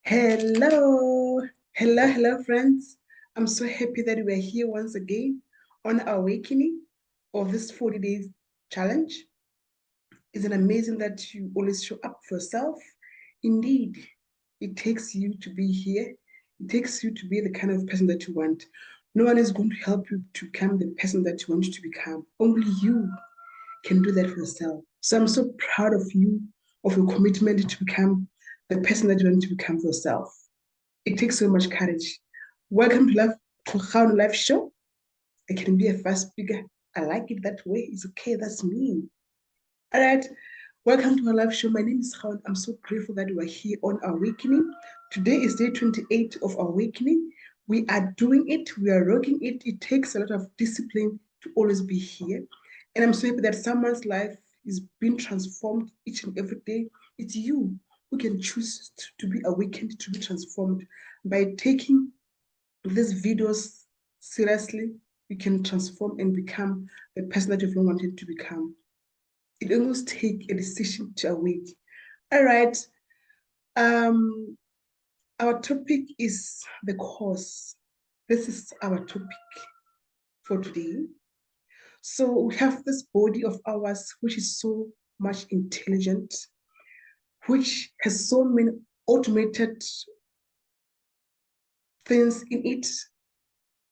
Hello, hello, friends. I'm so happy that we're here once again on our awakening of this 40 days challenge. Isn't it amazing that you always show up for yourself? Indeed, it takes you to be here. It takes you to be the kind of person that you want. No one is going to help you to become the person that you want to become. Only you can do that for yourself. So I'm so proud of you, of your commitment to become the person that you want to become for yourself. It takes so much courage. Welcome to Khaun Life Show. I can be a fast speaker. I like it that way. It's okay. That's me. All right. Welcome to our live show. My name is Khaun. I'm so grateful that we're here on our awakening. Today is day 28 of our awakening. We are doing it. We are rocking it. It takes a lot of discipline to always be here. And I'm so happy that someone's life is being transformed each and every day. It's you who can choose to be awakened, to be transformed. By taking these videos seriously, you can transform and become the person that you've long wanted to become. It almost take a decision to awake. All right. Um, our topic is the cause. This is our topic for today. So we have this body of ours, which is so much intelligent, which has so many automated things in it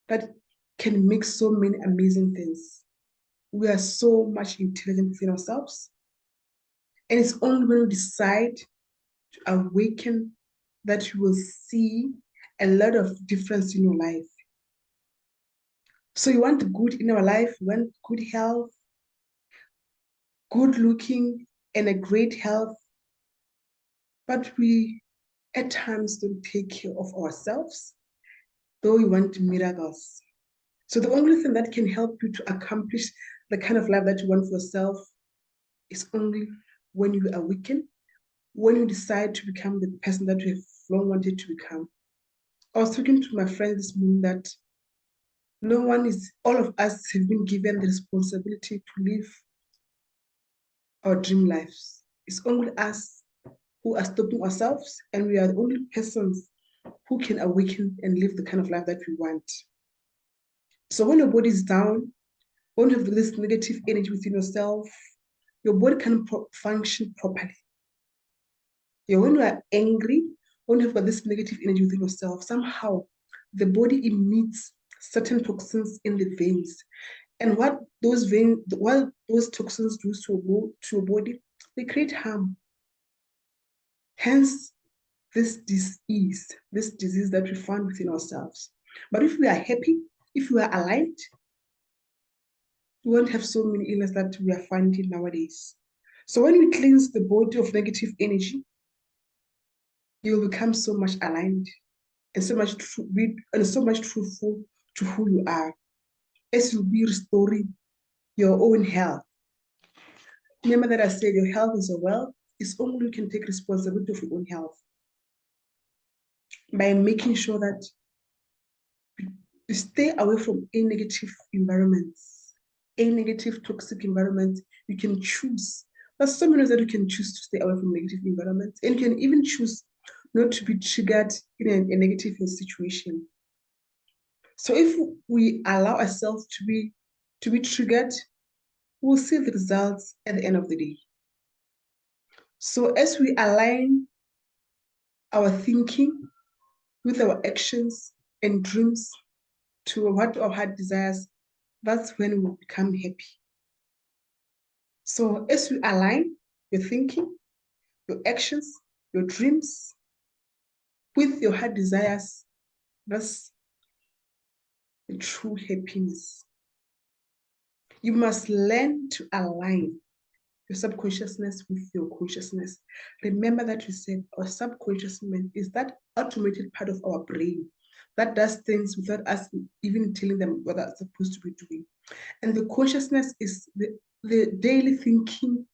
that can make so many amazing things. We are so much intelligent within ourselves. And it's only when we decide to awaken that you will see a lot of difference in your life. So you want good in our life, you want good health, good looking, and a great health, but we at times don't take care of ourselves, though we want miracles. So the only thing that can help you to accomplish the kind of life that you want for yourself is only when you awaken, when you decide to become the person that you have long wanted to become. I was talking to my friend this morning that all of us have been given the responsibility to live our dream lives. It's only us who are stopping ourselves, and we are the only persons who can awaken and live the kind of life that we want. So when your body is down, when you have this negative energy within yourself, your body cannot function properly. Yeah, when you are angry, when you've got this negative energy within yourself, somehow the body emits certain toxins in the veins. And what those toxins do to your body, they create harm. Hence, this disease that we find within ourselves. But if we are happy, if we are aligned, we won't have so many illnesses that we are finding nowadays. So when we cleanse the body of negative energy, you will become so much aligned and so much truthful to who you are, as you'll be restoring your own health. Remember that I said your health is a wealth. It's only you can take responsibility of your own health by making sure that you stay away from any negative environments, any negative toxic environments. You can choose. There's so many ways that you can choose to stay away from negative environments, and you can even choose not to be triggered in a negative situation. So if we allow ourselves to be triggered, we'll see the results at the end of the day. So as we align our thinking with our actions and dreams to what our heart desires, that's when we will become happy. So as we align your thinking, your actions, your dreams with your heart desires, that's the true happiness. You must learn to align your subconsciousness with your consciousness. Remember that we said our subconscious mind is that automated part of our brain that does things without us even telling them what they're supposed to be doing. And the consciousness is the daily thinking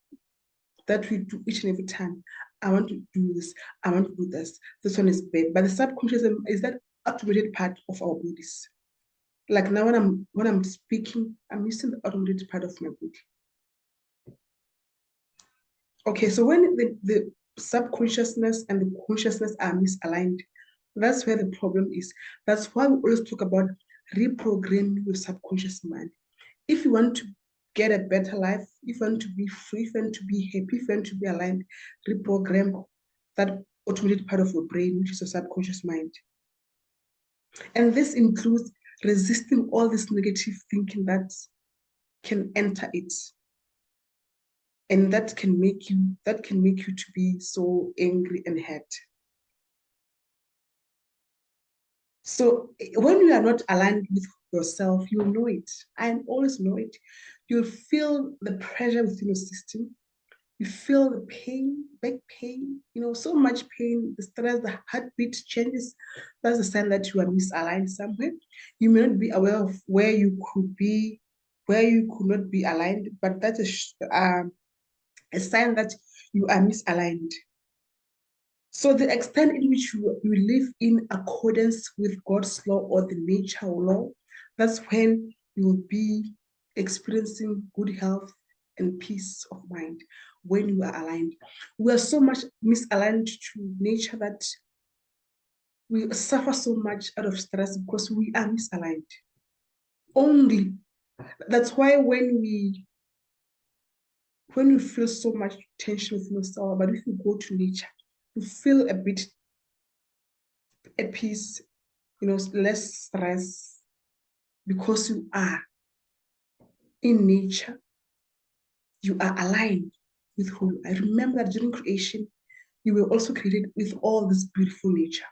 that we do each and every time. I want to do this. I want to do this. This one is bad. But the subconscious is that automated part of our bodies. Like now when I'm speaking, I'm using the automated part of my body. Okay, so when subconsciousness and the consciousness are misaligned. That's where the problem is. That's why we always talk about reprogramming your subconscious mind. If you want to get a better life, if you want to be free, if you want to be happy, if you want to be aligned, reprogram that automated part of your brain, which is your subconscious mind. And this includes resisting all this negative thinking that can enter it. And that can make you to be so angry and hurt. So when you are not aligned with yourself, you know it. I always know it. You'll feel the pressure within your system. You feel the pain, back pain, so much pain, the stress, the heartbeat changes. That's a sign that you are misaligned somewhere. You may not be aware of where you could be, where you could not be aligned, but that's a sign that you are misaligned. So the extent in which you live in accordance with God's law or the nature law, that's when you will be experiencing good health and peace of mind when you are aligned. We are so much misaligned to nature that we suffer so much out of stress because we are misaligned. Only. That's why when we feel so much tension within yourself, but if you go to nature, you feel a bit at peace, less stress, because you are in nature, you are aligned with who you are. I remember that during creation, you were also created with all this beautiful nature.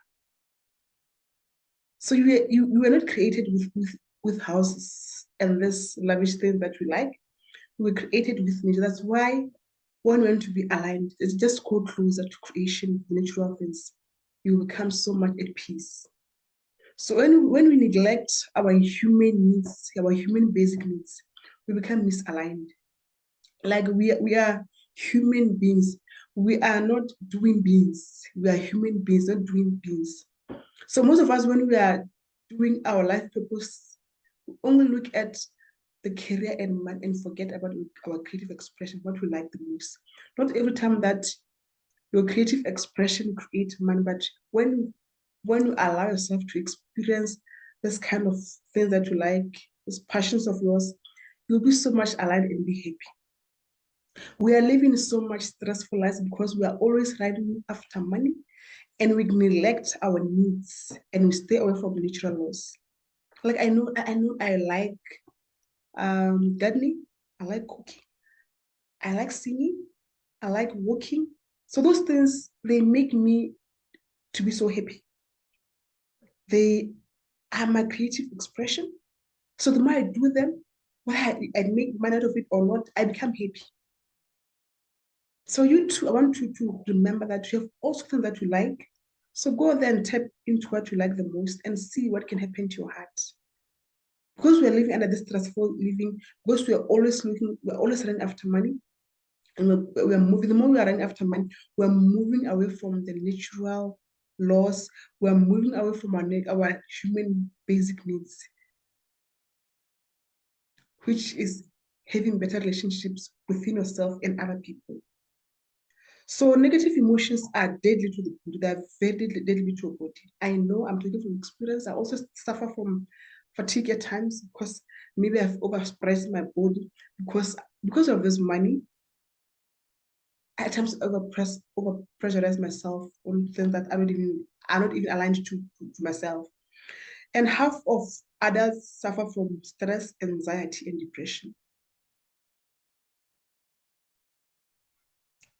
So you were not created with houses and this lavish thing that we like. We were created with nature. That's why when we want to be aligned, it's just go closer to creation, the natural things. You become so much at peace. So when we neglect our human needs, our human basic needs, we become misaligned. Like we are human beings. We are not doing beings. We are human beings, not doing beings. So most of us, when we are doing our life purpose, we only look at the career and man and forget about our creative expression, what we like the most. Not every time that your creative expression creates money, but when you allow yourself to experience this kind of things that you like, these passions of yours, you'll be so much aligned and be happy. We are living so much stressful lives because we are always running after money and we neglect our needs and we stay away from natural laws. Like I know I like gardening, I like cooking, I like singing, I like walking. So those things, they make me to be so happy. They are my creative expression. So the more I do them, whether I make money out of it or not, I become happy. So you too, I want you to remember that you have also things that you like. So go there and tap into what you like the most and see what can happen to your heart. Because we're living under this stressful living, because we're always running after money, and we're moving, the more we are running after money, we're moving away from the natural laws, we're moving away from our human basic needs, which is having better relationships within yourself and other people. So negative emotions are deadly to the body. They're very deadly to your body. I know, I'm talking from experience. I also suffer from fatigue at times because maybe I've overstressed my body because of this money. At times over pressurize myself on things that are not even aligned to myself. And half of others suffer from stress, anxiety, and depression.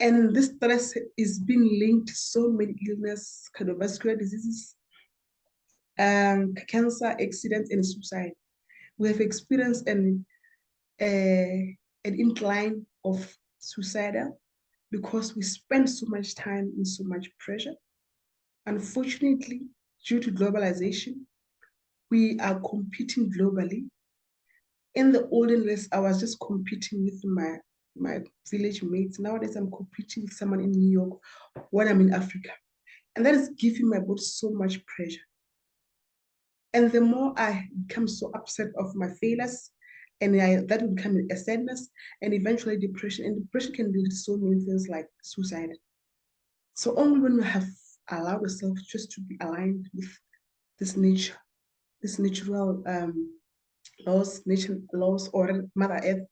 And this stress is being linked to so many illness, cardiovascular diseases, cancer, accidents, and suicide. We have experienced an incline of suicidal because we spend so much time in so much pressure. Unfortunately, due to globalization, we are competing globally. In the olden days, I was just competing with my village mates. Nowadays, I'm competing with someone in New York when I'm in Africa. And that is giving my body so much pressure. And the more I become so upset of my failures, and that will become a sadness and eventually depression. And depression can lead to so many things like suicide. So only when we have allowed ourselves just to be aligned with this nature, this natural laws, nature laws, or Mother Earth,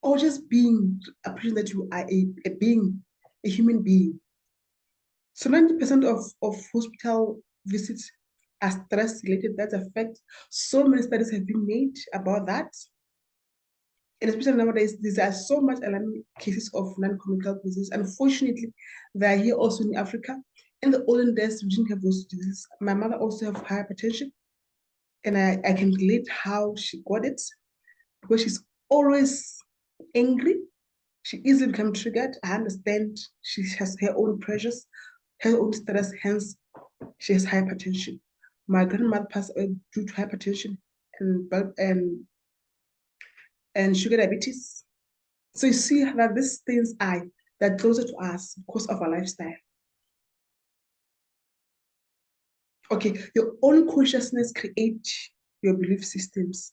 or just being appreciating that you are a being, a human being. So 90% of hospital visits are stress related. That affect so many studies have been made about that. And especially nowadays, there are so much alarming cases of non-communicable disease. Unfortunately, they are here also in Africa. In the olden days, we didn't have those diseases. My mother also have hypertension, and I can relate how she got it because she's always angry. She easily becomes triggered. I understand she has her own pressures, her own stress, hence she has hypertension. My grandmother passed away due to hypertension and and sugar diabetes. So you see that these things are that closer to us because of our lifestyle. Okay, your own consciousness creates your belief systems.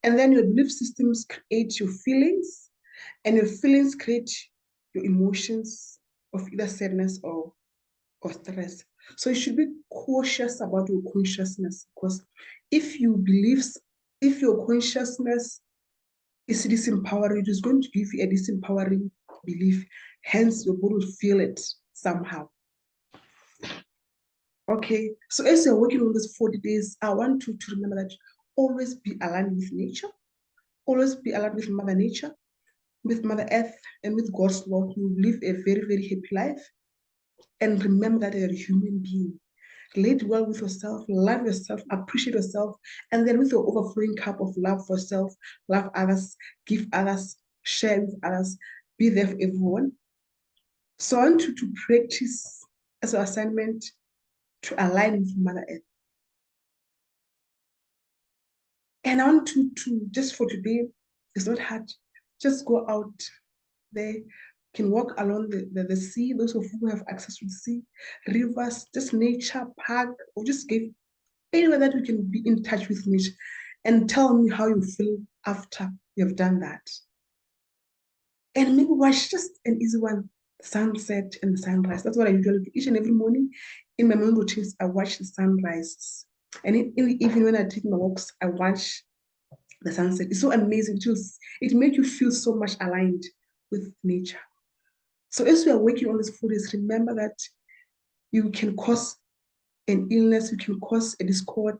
And then your belief systems create your feelings, and your feelings create your emotions of either sadness or stress. So you should be cautious about your consciousness because if you believe, if your consciousness is disempowering, it is going to give you a disempowering belief. Hence, your body will feel it somehow. Okay, so as you're working on this 40 days, I want you to remember that always be aligned with nature, always be aligned with Mother Nature, with Mother Earth, and with God's law. You live a very, very happy life. And remember that you're a human being. Relate well with yourself, love yourself, appreciate yourself, and then with your overflowing cup of love for self, love others, give others, share with others, be there for everyone. So I want you to practice as an assignment to align with Mother Earth. And I want you to, just for today, it's not hard, just go out there, can walk along the sea, those of you who have access to the sea, rivers, just nature, park, or just give anywhere that we can be in touch with nature and tell me how you feel after you've done that. And maybe watch just an easy one, the sunset and the sunrise. That's what I usually do each and every morning. In my morning routines, I watch the sunrises. And in the evening when I take my walks, I watch the sunset. It's so amazing. It makes you feel so much aligned with nature. So as we are working on this food, is remember that you can cause an illness, you can cause a discord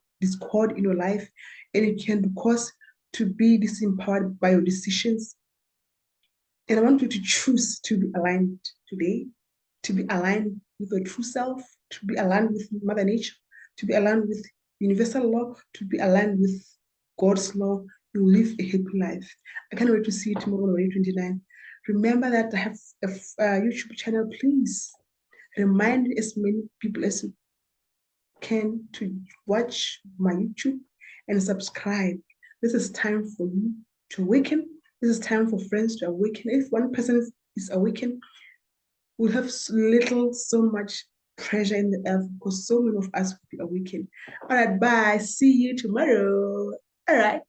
in your life, and it can cause to be disempowered by your decisions. And I want you to choose to be aligned today, to be aligned with your true self, to be aligned with Mother Nature, to be aligned with universal law, to be aligned with God's law. You live a happy life. I can't wait to see you tomorrow on Day 29. Remember that I have a YouTube channel. Please remind as many people as you can to watch my YouTube and subscribe. This is time for you to awaken. This is time for friends to awaken. If one person is awakened, we'll have so much pressure in the earth because so many of us will be awakened. All right, bye. See you tomorrow. All right.